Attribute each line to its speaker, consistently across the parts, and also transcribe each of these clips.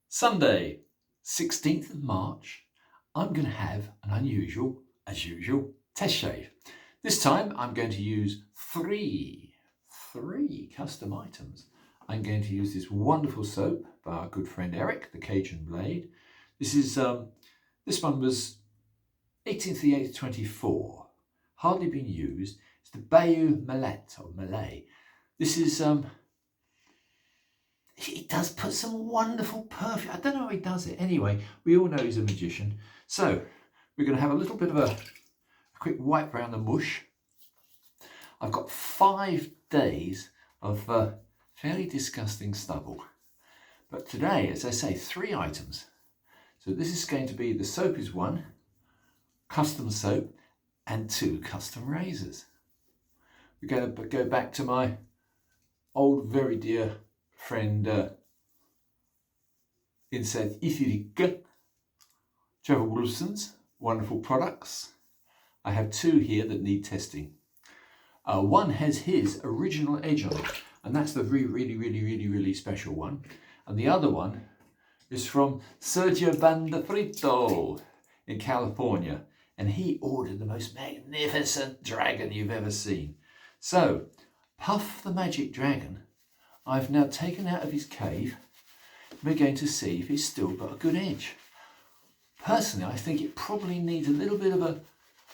Speaker 1: Sunday, 16th of March, I'm going to have an unusual, as usual, test shave. This time I'm going to use three custom items. I'm going to use this wonderful soap by our good friend Eric the Cajun Blade. This one was 18th of the 8th 24, hardly been used. It's the Bayou Mallet or Malay. This is he does put some wonderful perfume. I don't know how he does it. Anyway, we all know he's a magician. So we're going to have a little bit of a quick wipe around the mush. I've got 5 days of fairly disgusting stubble. But today, as I say, 3 items. So this is going to be, the soap is 1, custom soap, and 2 custom razors. We're going to go back to my old, very dear friend in South Italy, Trevors, wonderful products. I have 2 here that need testing. One has his original edge on it, and that's the really special one. And the other one is from Sergio Bandafrito in California, and he ordered the most magnificent dragon you've ever seen. So, Puff the Magic Dragon, I've now taken out of his cave. We're going to see if he's still got a good edge. Personally, I think it probably needs a little bit of a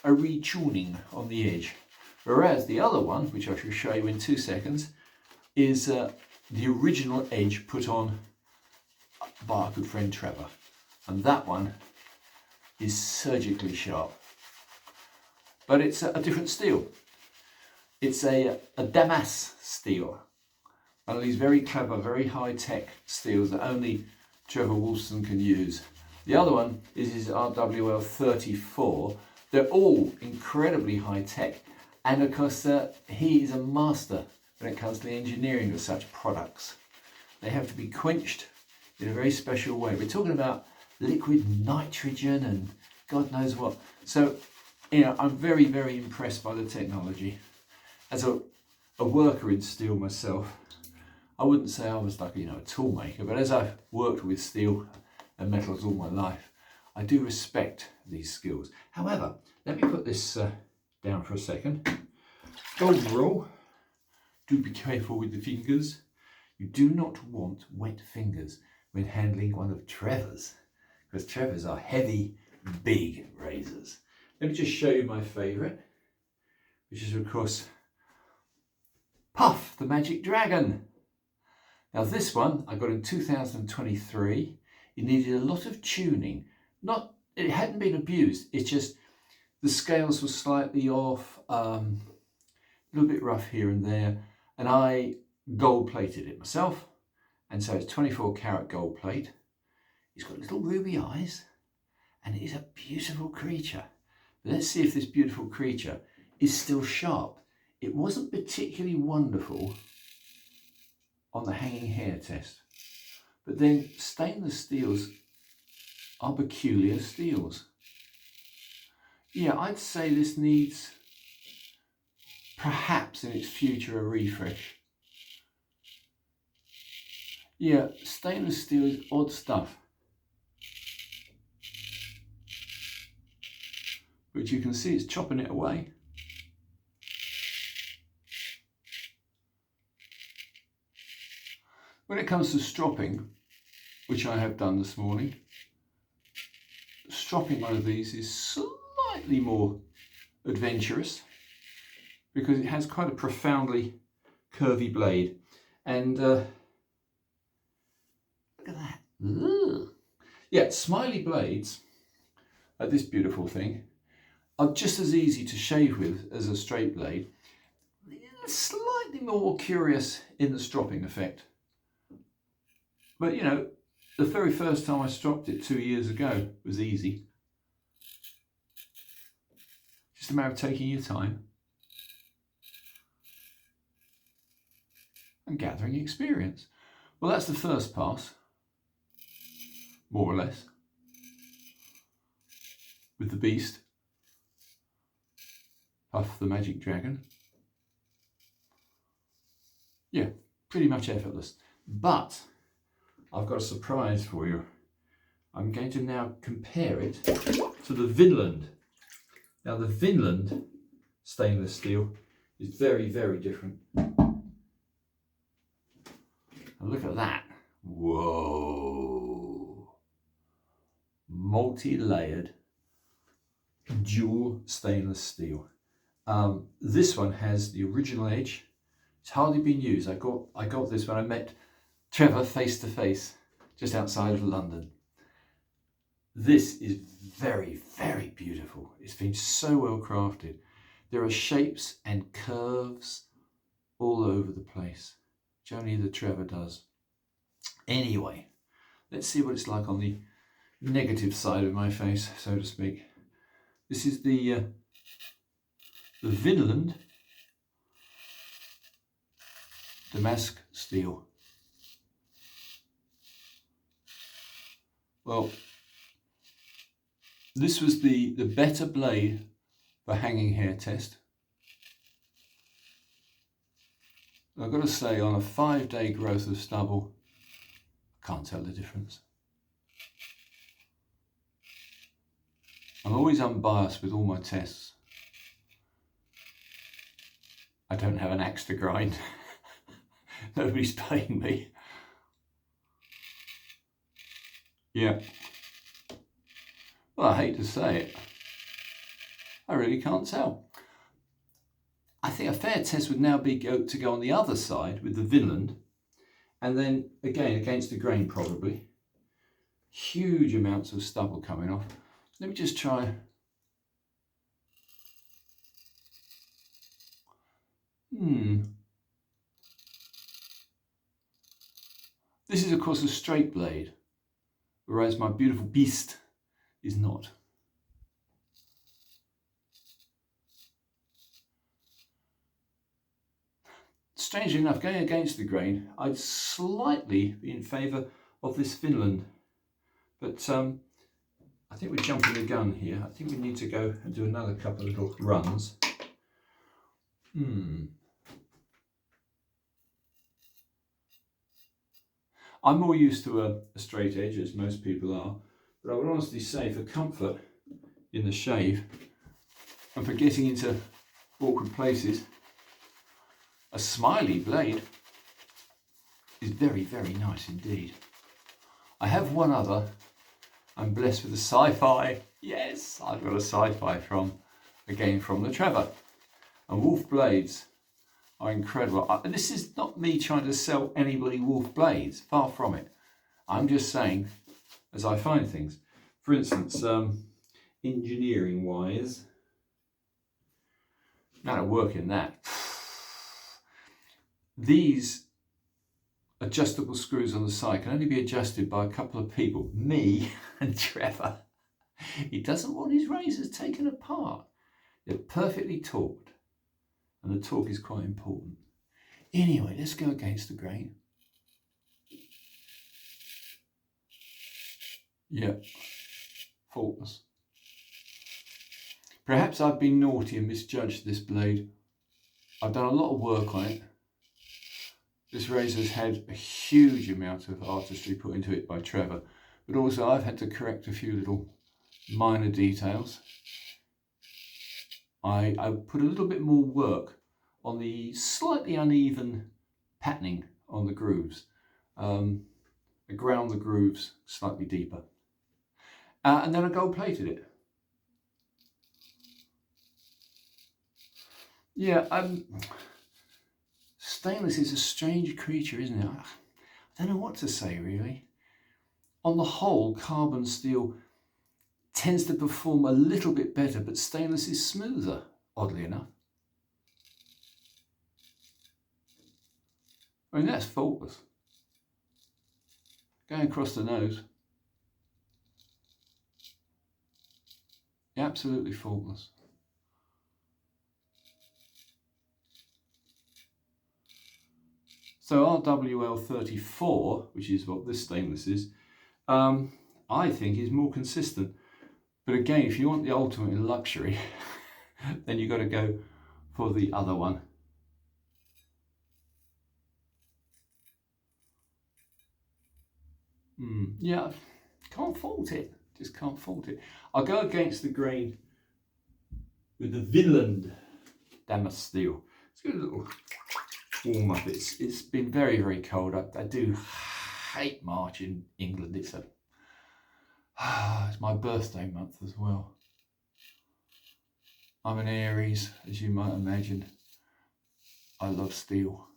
Speaker 1: retuning on the edge. Whereas the other one, which I shall show you in 2 seconds, is the original edge put on by our good friend Trevor. And that one is surgically sharp. But it's a different steel. It's a damasteel. One of these very clever, very high-tech steels that only Trevor Woolfblades can use. The other one is his RWL34. They're all incredibly high-tech, and of course he is a master when it comes to the engineering of such products. They have to be quenched in a very special way. We're talking about liquid nitrogen and God knows what. So, I'm very impressed by the technology. As a worker in steel myself, I wouldn't say I was like, a tool maker, but as I've worked with steel and metals all my life, I do respect these skills. However, let me put this down for a second. Golden rule, do be careful with the fingers. You do not want wet fingers when handling one of Trevor's, because Trevor's are heavy, big razors. Let me just show you my favourite, which is of course Puff the Magic Dragon. Now this one I got in 2023. It needed a lot of tuning. It hadn't been abused, it's just the scales were slightly off, a little bit rough here and there, and I gold plated it myself, and so it's 24 karat gold plate. It's got little ruby eyes, and it is a beautiful creature. But let's see if this beautiful creature is still sharp. It wasn't particularly wonderful on the hanging hair test, but then stainless steels are peculiar steels. Yeah, I'd say this needs perhaps in its future a refresh. Yeah, stainless steel is odd stuff, but you can see it's chopping it away. When it comes to stropping, which I have done this morning, stropping one of these is slightly more adventurous because it has quite a profoundly curvy blade. And look at that. Ugh. Yeah, smiley blades, this beautiful thing, are just as easy to shave with as a straight blade. Slightly more curious in the stropping effect. But the very first time I stropped it 2 years ago was easy. Just a matter of taking your time and gathering experience. Well, that's the first pass, more or less, with the beast, Puff the Magic Dragon. Yeah, pretty much effortless. But I've got a surprise for you. I'm going to now compare it to the Vinland. Now the Vinland stainless steel is very, very different. And look at that. Whoa. Multi-layered dual stainless steel. This one has the original edge. It's hardly been used. I got this when I met Trevor face to face just outside of London. This is very, very beautiful. It's been so well crafted. There are shapes and curves all over the place, which only the Trevor does. Anyway, let's see what it's like on the negative side of my face, so to speak. This is the Vinland damask steel. Well, this was the better blade for hanging hair test. I've got to say, on a 5-day growth of stubble, I can't tell the difference. I'm always unbiased with all my tests. I don't have an axe to grind. Nobody's paying me. Yeah. Well, I hate to say it. I really can't tell. I think a fair test would now be to go on the other side with the Vinland, and then again against the grain probably. Huge amounts of stubble coming off. Let me just try. This is of course a straight blade, whereas my beautiful beast is not. Strangely enough, going against the grain, I'd slightly be in favour of this Vinland, but I think we're jumping the gun here. I think we need to go and do another couple of little runs. I'm more used to a straight edge, as most people are, but I would honestly say for comfort in the shave and for getting into awkward places, a smiley blade is very, very nice indeed. I have one other. I'm blessed with a sci-fi. Yes, I've got a sci-fi from the Trevor. And Woolfblades are incredible. This is not me trying to sell anybody Woolfblades, far from it. I'm just saying, as I find things. For instance, engineering wise, amount of work in that. These adjustable screws on the side can only be adjusted by a couple of people, me and Trevor. He doesn't want his razors taken apart. They're perfectly torqued, and the torque is quite important. Anyway, let's go against the grain. Yeah, faultless. Perhaps I've been naughty and misjudged this blade. I've done a lot of work on it. This razor's had a huge amount of artistry put into it by Trevor, but also I've had to correct a few little minor details. I put a little bit more work on the slightly uneven patterning on the grooves. I ground the grooves slightly deeper. And then I gold plated it. Yeah, stainless is a strange creature, isn't it? I don't know what to say really. On the whole, carbon steel tends to perform a little bit better, but stainless is smoother, oddly enough. I mean, that's faultless. Going across the nose. Absolutely faultless. So RWL34, which is what this stainless is, I think is more consistent. But again, if you want the ultimate in luxury, then you've got to go for the other one. Yeah, can't fault it. Just can't fault it. I'll go against the grain with the Vinland damasteel. Let's get a little warm up. It's been very, very cold. I do hate March in England. It's my birthday month as well. I'm an Aries, as you might imagine. I love steel.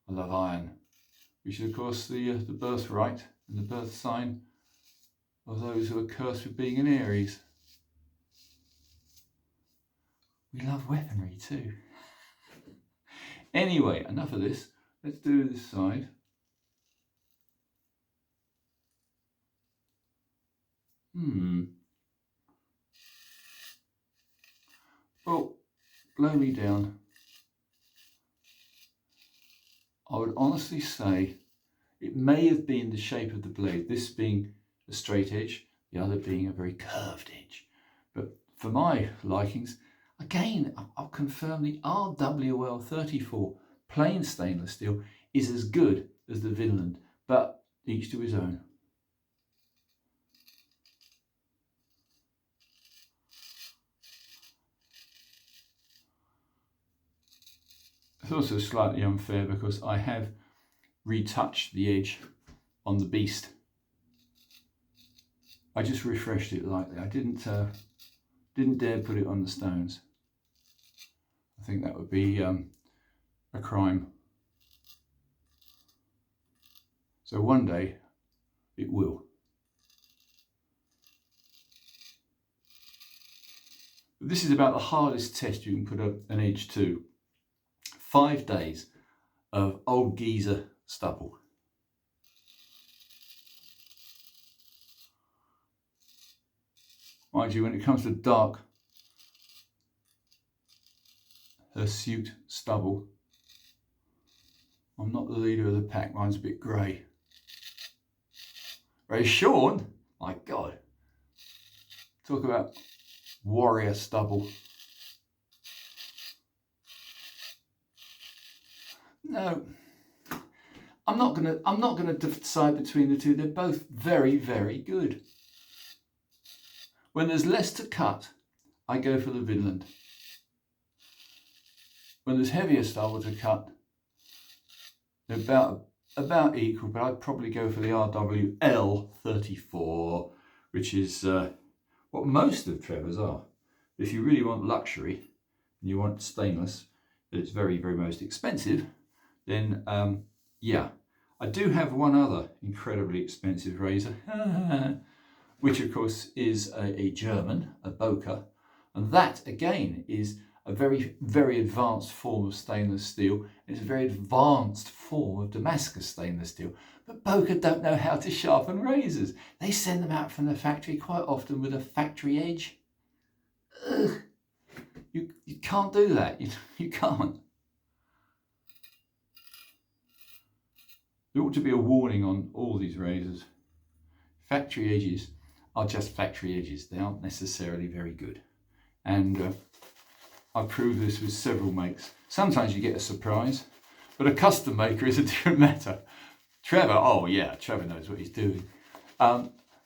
Speaker 1: I love iron, which is of course the birthright and the birth sign of those who are cursed with being an Aries. We love weaponry too. Anyway, enough of this. Let's do this side. Well, blow me down. I would honestly say it may have been the shape of the blade, this being a straight edge, the other being a very curved edge. But for my likings, again, I'll confirm the RWL34 plain stainless steel is as good as the Vinland, but each to his own. It's also slightly unfair because I have retouched the edge on the beast. I just refreshed it lightly. I didn't dare put it on the stones. I think that would be a crime. So one day it will. This is about the hardest test you can put an edge to. 5 days of old geezer stubble. Mind you, when it comes to dark hirsute stubble, I'm not the leader of the pack. Mine's a bit grey. Ray Sean, my God, talk about warrior stubble. No, I'm not gonna decide between the two. They're both very, very good. When there's less to cut, I go for the Vinland. When there's heavier stubble to cut, they're about equal, but I'd probably go for the RWL34, which is what most of Trevors are. If you really want luxury and you want stainless, but it's very, very most expensive, then yeah. I do have one other incredibly expensive razor, which of course is a German, a Boker, and that again is a very, very advanced form of stainless steel. It's a very advanced form of Damascus stainless steel. But Boker don't know how to sharpen razors. They send them out from the factory quite often with a factory edge. Ugh. You can't do that. You can't. There ought to be a warning on all these razors. Factory edges are just factory edges. They aren't necessarily very good. And I prove this with several makes. Sometimes you get a surprise, but a custom maker is a different matter. Trevor, oh yeah, Trevor knows what he's doing.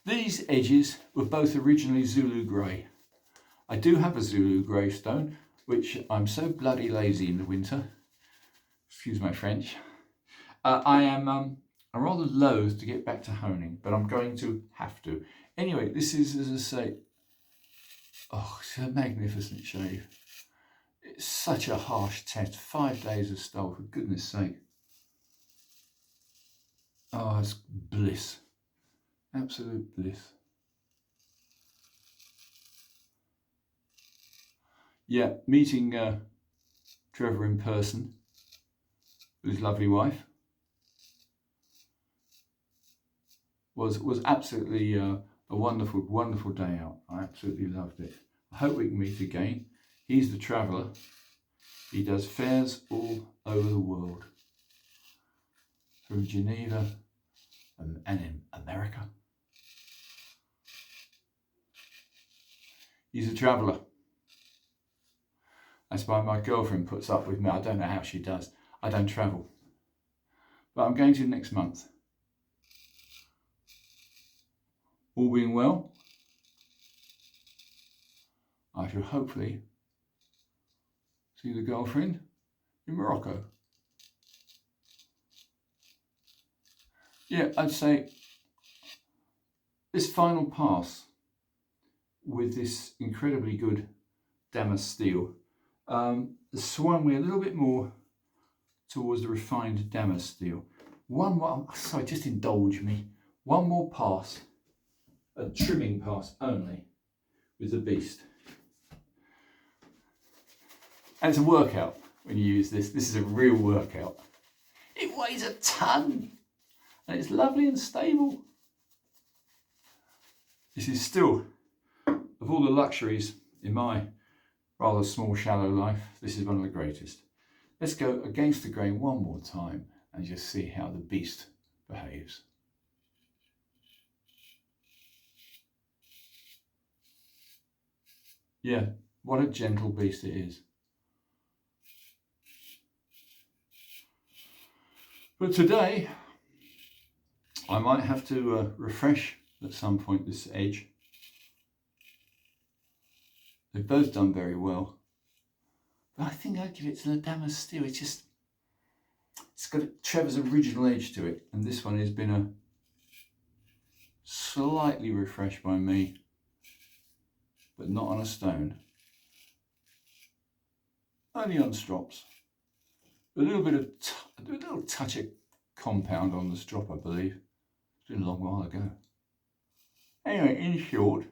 Speaker 1: These edges were both originally Zulu grey. I do have a Zulu grey stone, which I'm so bloody lazy in the winter. Excuse my French. I'm rather loath to get back to honing, but I'm going to have to. Anyway, this is, as I say, oh, it's a magnificent shave. It's such a harsh test. 5 days of stubble, for goodness sake. Oh, it's bliss. Absolute bliss. Yeah, meeting Trevor in person with his lovely wife was absolutely a wonderful, wonderful day out. I absolutely loved it. I hope we can meet again. He's the traveller. He does fairs all over the world, from Geneva and in America. He's a traveller. That's why my girlfriend puts up with me. I don't know how she does. I don't travel. But I'm going to next month. all being well, I shall hopefully see the girlfriend in Morocco. Yeah, I'd say this final pass with this incredibly good damasteel swung me a little bit more towards the refined damasteel. One more, sorry, just indulge me. One more pass, a trimming pass only with the beast. And it's a workout when you use this. This is a real workout. It weighs a ton and it's lovely and stable. This is still, of all the luxuries in my rather small, shallow life, this is one of the greatest. Let's go against the grain one more time and just see how the beast behaves. Yeah, what a gentle beast it is. But today, I might have to refresh at some point this edge. They've both done very well. But I think I'd give it to the damasteel. It's got a Trevors original edge to it. And this one has been a slightly refreshed by me, but not on a stone. Only on strops. A little touch of compound on the strop, I believe. It's been a long while ago. Anyway, in short,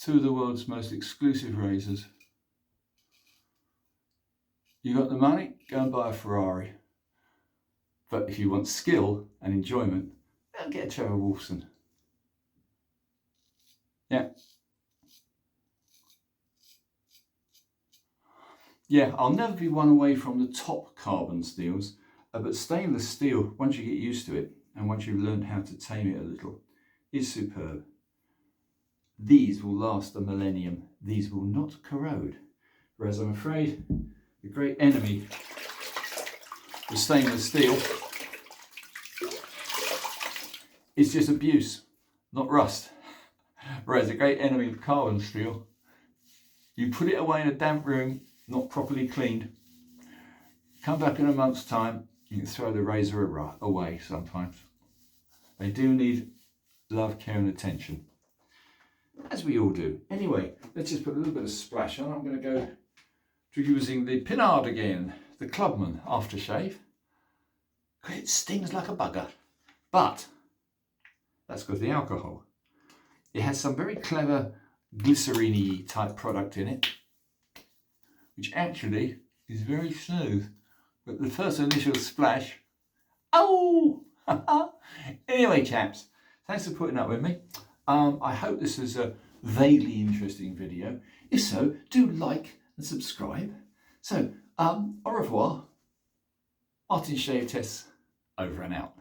Speaker 1: two of the world's most exclusive razors. You got the money, go and buy a Ferrari. But if you want skill and enjoyment, then get a Trevor Wolfson. Yeah. Yeah, I'll never be one away from the top carbon steels, but stainless steel, once you get used to it, and once you've learned how to tame it a little, is superb. These will last a millennium. These will not corrode. Whereas I'm afraid the great enemy of stainless steel is just abuse, not rust. Whereas the great enemy of carbon steel, you put it away in a damp room, not properly cleaned, come back in a month's time, you can throw the razor away sometimes. They do need love, care and attention, as we all do. Anyway, let's just put a little bit of splash on. I'm going to go to using the Pinard again, the Clubman aftershave. It stings like a bugger, but that's because of the alcohol. It has some very clever glycerine-y type product in it, which actually is very smooth. But the first initial splash, oh! Anyway, chaps, thanks for putting up with me. I hope this is a vaguely interesting video. If so, do like and subscribe. So, au revoir. Martin Shave Tests over and out.